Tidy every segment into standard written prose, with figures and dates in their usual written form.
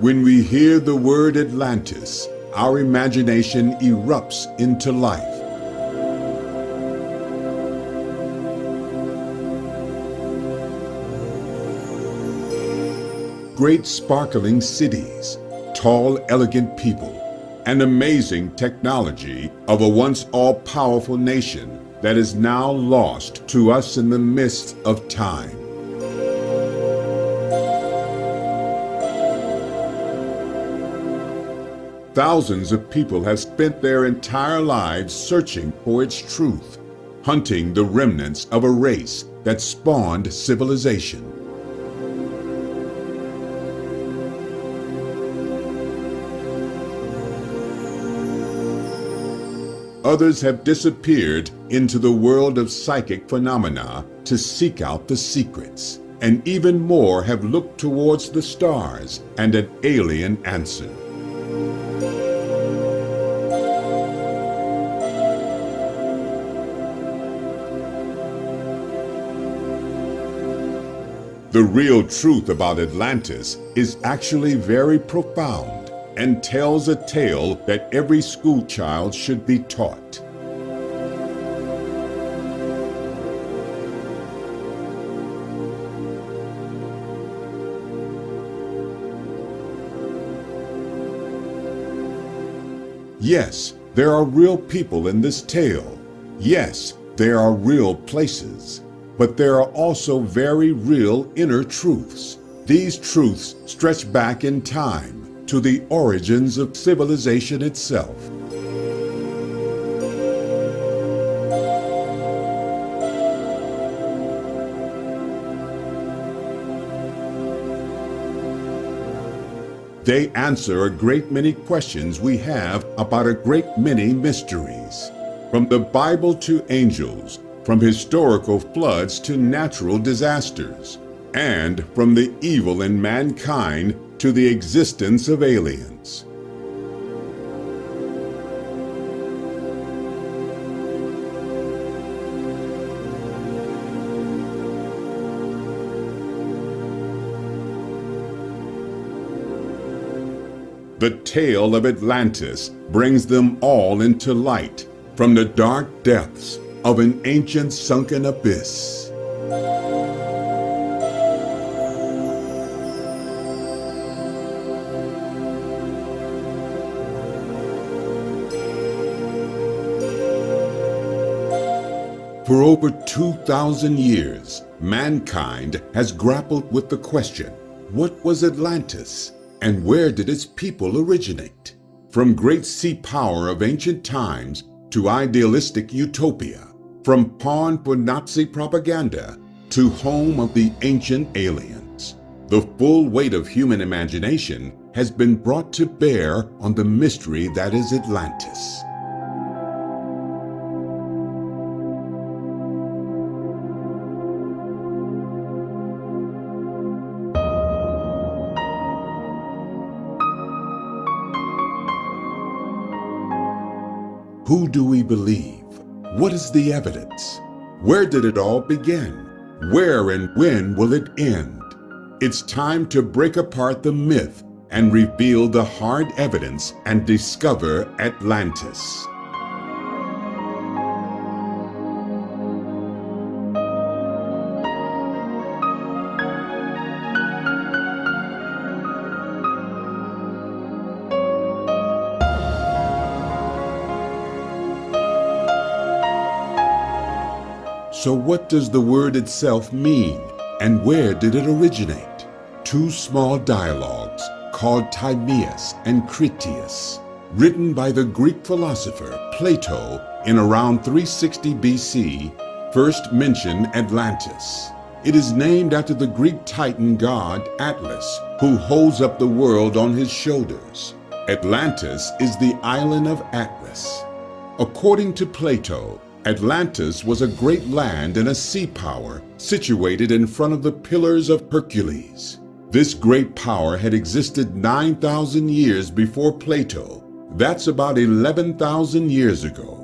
When we hear the word Atlantis, our imagination erupts into life. Great sparkling cities, tall, elegant people, and amazing technology of a once all-powerful nation that is now lost to us in the mist of time. Thousands of people have spent their entire lives searching for its truth, hunting the remnants of a race that spawned civilization. Others have disappeared into the world of psychic phenomena to seek out the secrets, and even more have looked towards the stars and an alien answer. The real truth about Atlantis is actually very profound and tells a tale that every schoolchild should be taught. Yes, there are real people in this tale. Yes, there are real places. But there are also very real inner truths. These truths stretch back in time to the origins of civilization itself. They answer a great many questions we have about a great many mysteries. From the Bible to angels, from historical floods to natural disasters, and from the evil in mankind to the existence of aliens. The tale of Atlantis brings them all into light from the dark depths of an ancient sunken abyss. For over 2,000 years, mankind has grappled with the question, what was Atlantis, and where did its people originate? From great sea power of ancient times to idealistic utopia, from pawn for Nazi propaganda to home of the ancient aliens, the full weight of human imagination has been brought to bear on the mystery that is Atlantis. Who do we believe? What is the evidence? Where did it all begin? Where and when will it end? It's time to break apart the myth and reveal the hard evidence and discover Atlantis. So what does the word itself mean, and where did it originate? Two small dialogues called Timaeus and Critias, written by the Greek philosopher Plato in around 360 BC, first mention Atlantis. It is named after the Greek Titan god Atlas, who holds up the world on his shoulders. Atlantis is the island of Atlas. According to Plato, Atlantis was a great land and a sea power situated in front of the Pillars of Hercules. This great power had existed 9,000 years before Plato. That's about 11,000 years ago.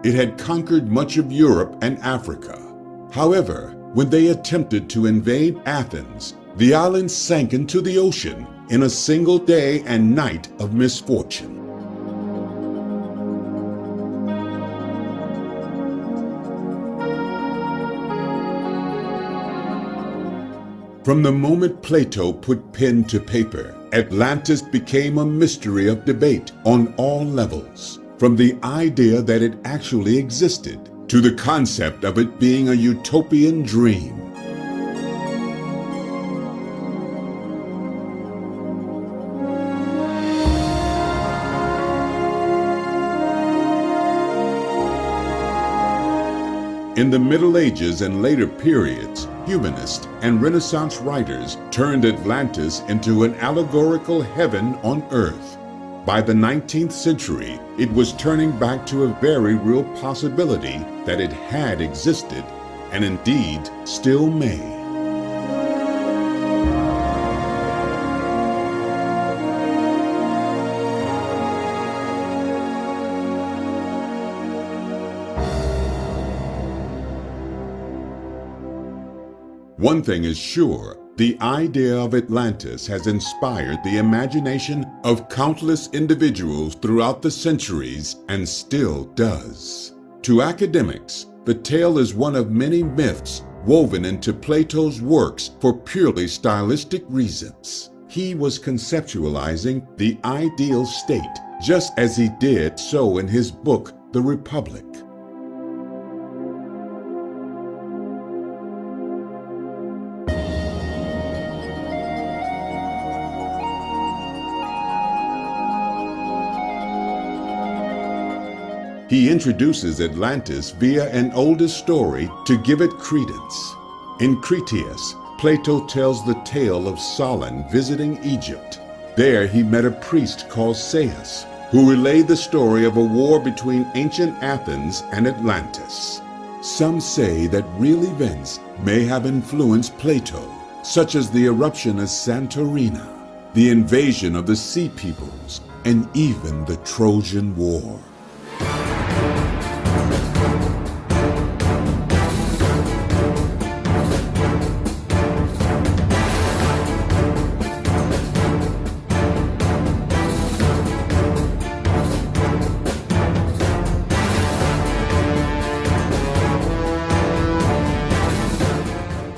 It had conquered much of Europe and Africa. However, when they attempted to invade Athens, the island sank into the ocean in a single day and night of misfortune. From the moment Plato put pen to paper, Atlantis became a mystery of debate on all levels, from the idea that it actually existed to the concept of it being a utopian dream. In the Middle Ages and later periods, humanists and Renaissance writers turned Atlantis into an allegorical heaven on earth. By the 19th century, it was turning back to a very real possibility that it had existed, and indeed still may. One thing is sure, the idea of Atlantis has inspired the imagination of countless individuals throughout the centuries and still does. To academics, the tale is one of many myths woven into Plato's works for purely stylistic reasons. He was conceptualizing the ideal state, just as he did so in his book, The Republic. He introduces Atlantis via an older story to give it credence. In Critias, Plato tells the tale of Solon visiting Egypt. There he met a priest called Seius, who relayed the story of a war between ancient Athens and Atlantis. Some say that real events may have influenced Plato, such as the eruption of Santorini, the invasion of the Sea Peoples, and even the Trojan War.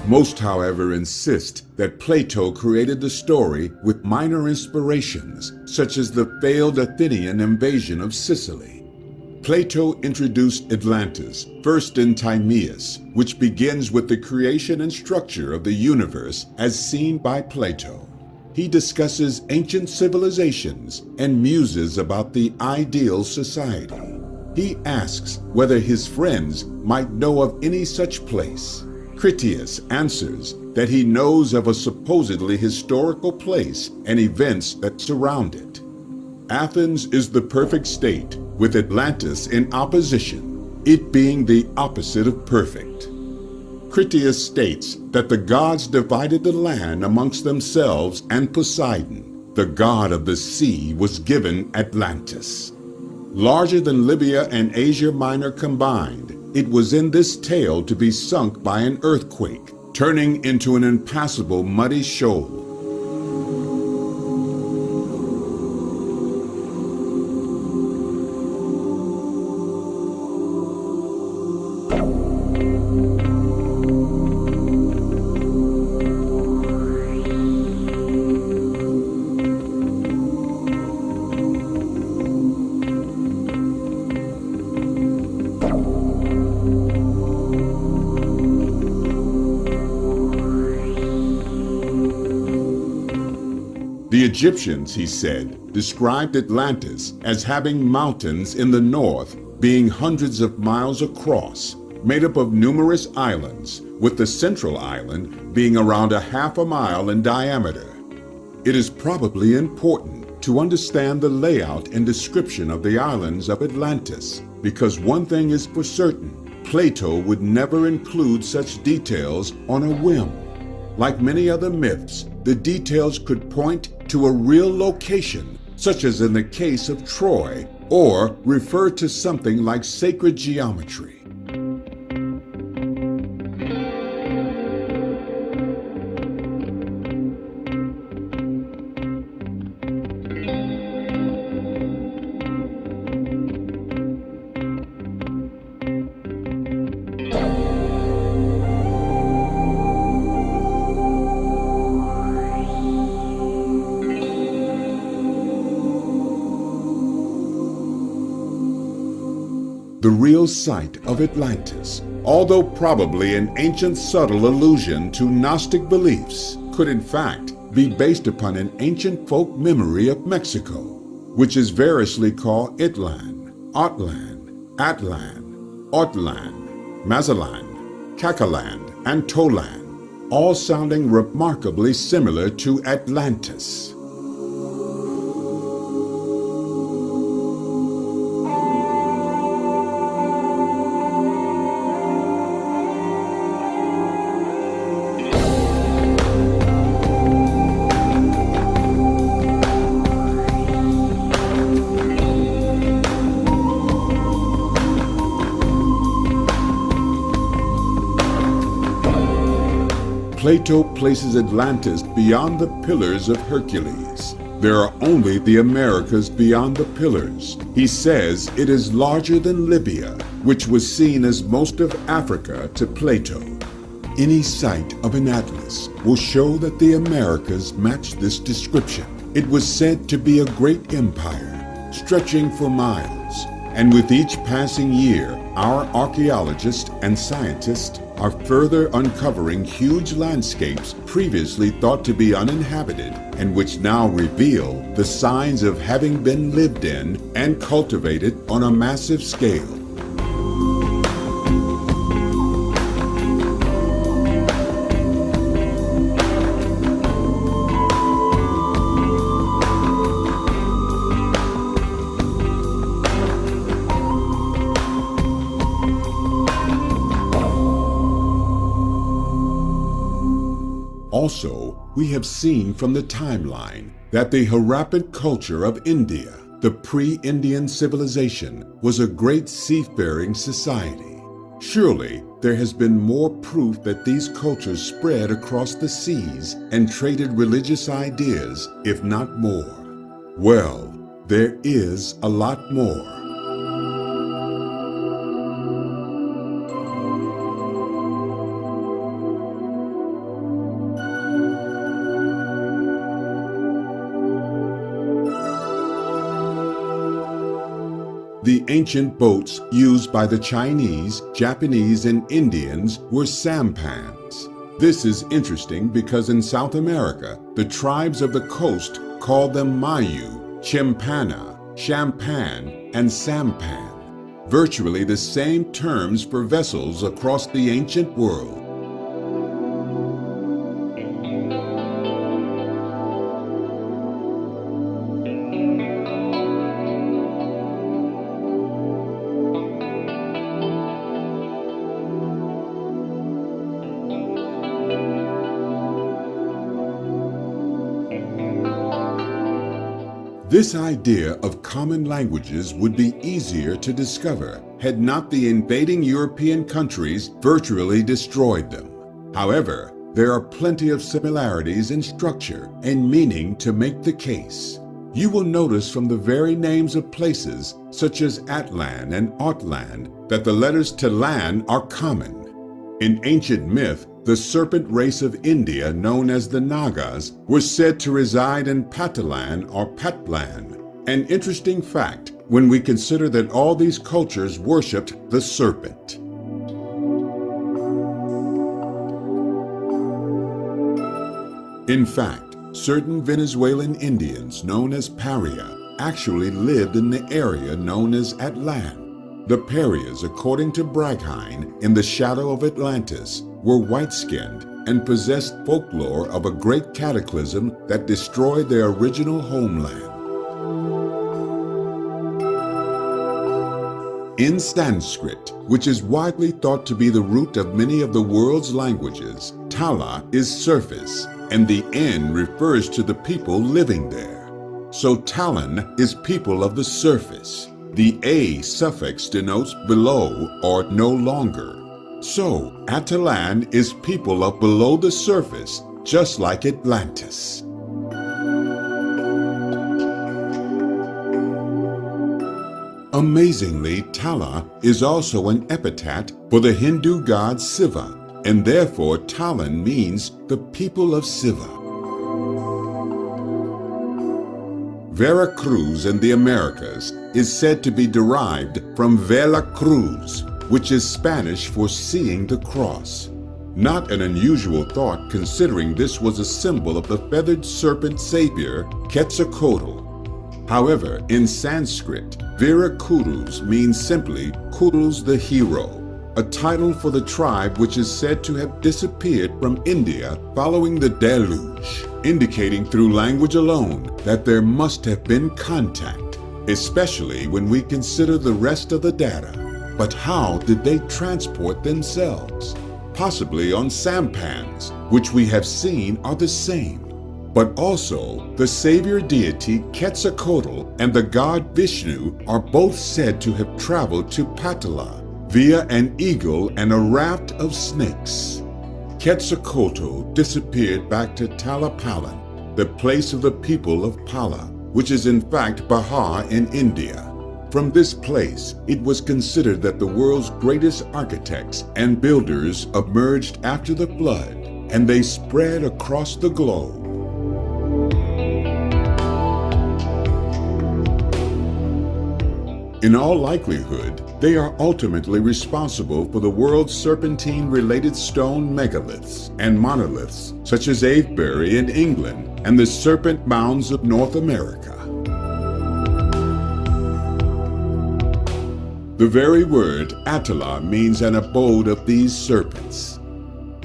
Most, however, insist that Plato created the story with minor inspirations, such as the failed Athenian invasion of Sicily. Plato introduced Atlantis, first in Timaeus, which begins with the creation and structure of the universe as seen by Plato. He discusses ancient civilizations and muses about the ideal society. He asks whether his friends might know of any such place. Critias answers that he knows of a supposedly historical place and events that surround it. Athens is the perfect state, with Atlantis in opposition, it being the opposite of perfect. Critias states that the gods divided the land amongst themselves, and Poseidon, the god of the sea, was given Atlantis. Larger than Libya and Asia Minor combined, it was in this tale to be sunk by an earthquake, turning into an impassable muddy shoal. The Egyptians, he said, described Atlantis as having mountains in the north being hundreds of miles across, made up of numerous islands, with the central island being around a half a mile in diameter. It is probably important to understand the layout and description of the islands of Atlantis, because one thing is for certain, Plato would never include such details on a whim. Like many other myths, the details could point to a real location, such as in the case of Troy, or refer to something like sacred geometry. The real site of Atlantis, although probably an ancient subtle allusion to Gnostic beliefs, could in fact be based upon an ancient folk memory of Mexico, which is variously called Itlan, Otlan, Atlan, Otlan, Mazatlan, Cacaland, and Tolan, all sounding remarkably similar to Atlantis. Plato places Atlantis beyond the Pillars of Hercules. There are only the Americas beyond the Pillars. He says it is larger than Libya, which was seen as most of Africa to Plato. Any site of an atlas will show that the Americas match this description. It was said to be a great empire, stretching for miles, and with each passing year, our archaeologists and scientists are further uncovering huge landscapes previously thought to be uninhabited and which now reveal the signs of having been lived in and cultivated on a massive scale. Also, we have seen from the timeline that the Harappan culture of India, the pre-Indian civilization, was a great seafaring society. Surely, there has been more proof that these cultures spread across the seas and traded religious ideas, if not more. Well, there is a lot more. The ancient boats used by the Chinese, Japanese, and Indians were sampans. This is interesting because in South America, the tribes of the coast called them Mayu, Chimpana, Champan, and Sampan, virtually the same terms for vessels across the ancient world. This idea of common languages would be easier to discover had not the invading European countries virtually destroyed them. However, there are plenty of similarities in structure and meaning to make the case. You will notice from the very names of places, such as Atlan and Otland, that the letters Talan are common. In ancient myth, the serpent race of India, known as the Nagas, was said to reside in Patalan or Patlan. An interesting fact when we consider that all these cultures worshipped the serpent. In fact, certain Venezuelan Indians known as Paria actually lived in the area known as Atlan. The Parias, according to Bragheim, in the shadow of Atlantis, were white-skinned and possessed folklore of a great cataclysm that destroyed their original homeland. In Sanskrit, which is widely thought to be the root of many of the world's languages, Tala is surface, and the N refers to the people living there. So Talan is people of the surface. The A suffix denotes below or no longer. So, Atlan is people of below the surface, just like Atlantis. Amazingly, Tala is also an epithet for the Hindu god Siva, and therefore Talan means the people of Siva. Veracruz in the Americas is said to be derived from Vela Cruz, which is Spanish for seeing the cross. Not an unusual thought, considering this was a symbol of the feathered serpent savior Quetzalcoatl. However, in Sanskrit, Veracruz means simply Kurus the hero, a title for the tribe which is said to have disappeared from India following the deluge, indicating through language alone that there must have been contact, especially when we consider the rest of the data. But how did they transport themselves? Possibly on sampans, which we have seen are the same. But also, the savior deity Quetzalcoatl and the god Vishnu are both said to have traveled to Patala via an eagle and a raft of snakes. Quetzalcoatl disappeared back to Talapalan, the place of the people of Pala, which is in fact Bihar in India. From this place, it was considered that the world's greatest architects and builders emerged after the flood, and they spread across the globe. In all likelihood, they are ultimately responsible for the world's serpentine-related stone megaliths and monoliths, such as Avebury in England and the Serpent Mounds of North America. The very word Atala means an abode of these serpents.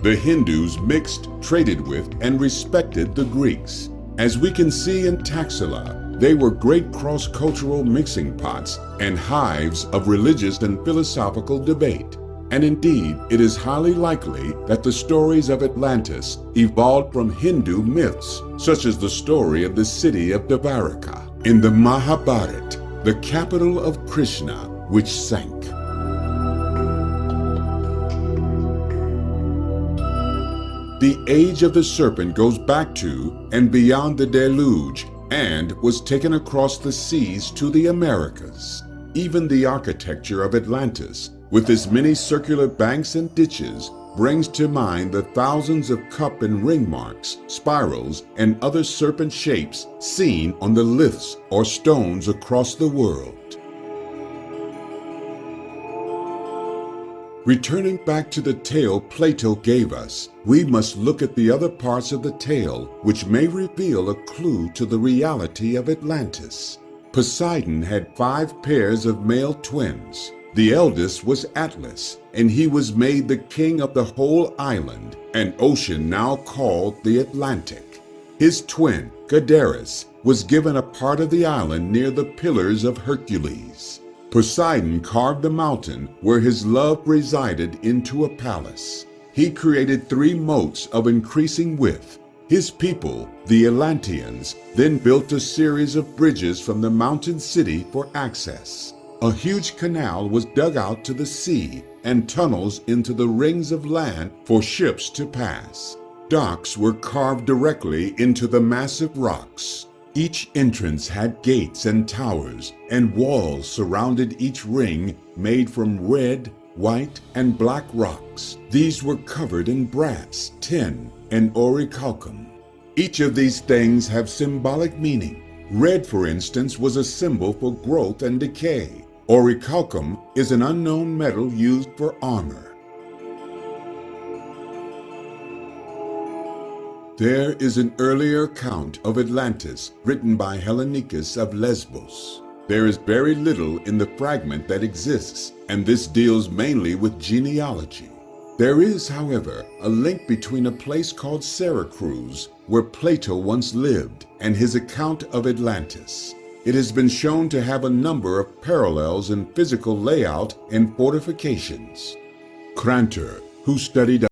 The Hindus mixed, traded with, and respected the Greeks. As we can see in Taxila, they were great cross-cultural mixing pots and hives of religious and philosophical debate. And indeed, it is highly likely that the stories of Atlantis evolved from Hindu myths, such as the story of the city of Dvaraka in the Mahabharata, the capital of Krishna, which sank. The age of the serpent goes back to and beyond the deluge and was taken across the seas to the Americas. Even the architecture of Atlantis, with its many circular banks and ditches, brings to mind the thousands of cup and ring marks, spirals, and other serpent shapes seen on the liths or stones across the world. Returning back to the tale Plato gave us, we must look at the other parts of the tale which may reveal a clue to the reality of Atlantis. Poseidon had 5 pairs of male twins. The eldest was Atlas, and he was made the king of the whole island, an ocean now called the Atlantic. His twin, Gadara, was given a part of the island near the Pillars of Hercules. Poseidon carved the mountain where his love resided into a palace. He created 3 moats of increasing width. His people, the Atlanteans, then built a series of bridges from the mountain city for access. A huge canal was dug out to the sea and tunnels into the rings of land for ships to pass. Docks were carved directly into the massive rocks. Each entrance had gates and towers, and walls surrounded each ring made from red, white, and black rocks. These were covered in brass, tin, and orichalcum. Each of these things have symbolic meaning. Red, for instance, was a symbol for growth and decay. Orichalcum is an unknown metal used for armor. There is an earlier account of Atlantis written by Hellenicus of Lesbos. There is very little in the fragment that exists, and this deals mainly with genealogy. There is, however, a link between a place called Syracuse, where Plato once lived, and his account of Atlantis. It has been shown to have a number of parallels in physical layout and fortifications. Crantor, who studied